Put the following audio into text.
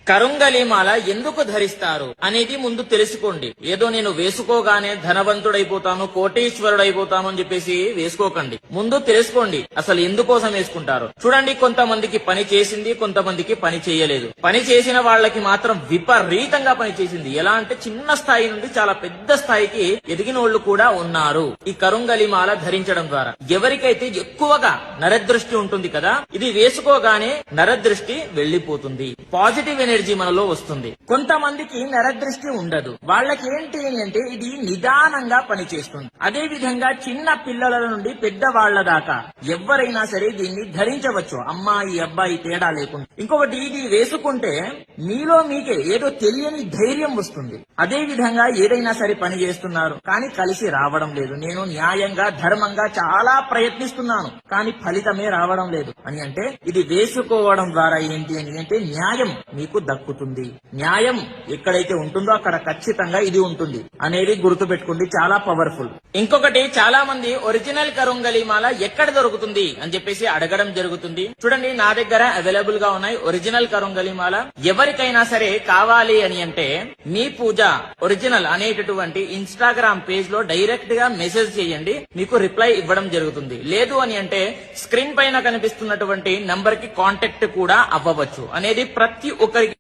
కరుంగలి మాల ఎందుకు ధరిస్తారు అనేది ముందు తెలుసుకోండి. ఏదో నేను వేసుకోగానే ధనవంతుడైపోతాను, కోటీశ్వరుడైపోతాను అని చెప్పేసి వేసుకోకండి. ముందు తెలుసుకోండి అసలు ఎందుకోసం వేసుకుంటారు. చూడండి, కొంతమందికి పని చేసింది, కొంతమందికి పని చేయలేదు. పని చేసిన వాళ్ళకి మాత్రం విపరీతంగా పని చేసింది. ఎలా అంటే చిన్న స్థాయి నుండి చాలా పెద్ద స్థాయికి ఎదిగిన వాళ్ళు కూడా ఉన్నారు ఈ కరుంగలి మాల ధరించడం ద్వారా. ఎవరికైతే ఎక్కువగా నరదృష్టి ఉంటుంది కదా, ఇది వేసుకోగానే నరదృష్టి వెళ్లిపోతుంది, పాజిటివ్ ఎనర్జీ మనలో వస్తుంది. కొంతమందికి నరదృష్టి ఉండదు. వాళ్ళకి ఏంటి అంటే ఇది నిదానంగా పనిచేస్తుంది. అదే విధంగా చిన్న పిల్లల నుండి పెద్ద వాళ్ల దాకా ఎవరైనా సరే దీన్ని ధరించవచ్చు, అమ్మాయి అబ్బాయి తేడా లేకుండా. ఇంకొకటి, ఇది వేసుకుంటే మీలో మీకే ఏదో తెలియని ధైర్యం వస్తుంది. అదే విధంగా ఏదైనా సరే పని చేస్తున్నారు కానీ కలిసి రావడం లేదు, నేను న్యాయంగా ధర్మంగా చాలా ప్రయత్నిస్తున్నాను కానీ ఫలితమే రావడం లేదు అని అంటే ఇది వేసుకోవడం ద్వారా ఏంటి అని అంటే న్యాయం మీకు దక్కుతుంది. న్యాయం ఎక్కడైతే ఉంటుందో అక్కడ ఖచ్చితంగా ఇది ఉంటుంది అనేది గుర్తు పెట్టుకోండి, చాలా పవర్ఫుల్. ఇంకొకటి, చాలా మంది ఒరిజినల్ కరుంగలి మాల ఎక్కడ దొరుకుతుంది అని చెప్పేసి అడగడం జరుగుతుంది. చూడండి, నా దగ్గర అవైలబుల్ గా ఉన్నాయి ఒరిజినల్ కరుంగలి మాల. ఎవరికైనా సరే కావాలి అని అంటే మీ పూజ ఒరిజినల్ అనేటటువంటి ఇన్స్టాగ్రామ్ పేజ్ లో డైరెక్ట్ గా మెసేజ్ చేయండి, మీకు రిప్లై ఇవ్వడం జరుగుతుంది. లేదు అని అంటే స్క్రీన్ పైన కనిపిస్తున్నటువంటి నంబర్ కి కాంటాక్ట్ కూడా అవ్వవచ్చు అనేది ప్రతి ఒక్కరికి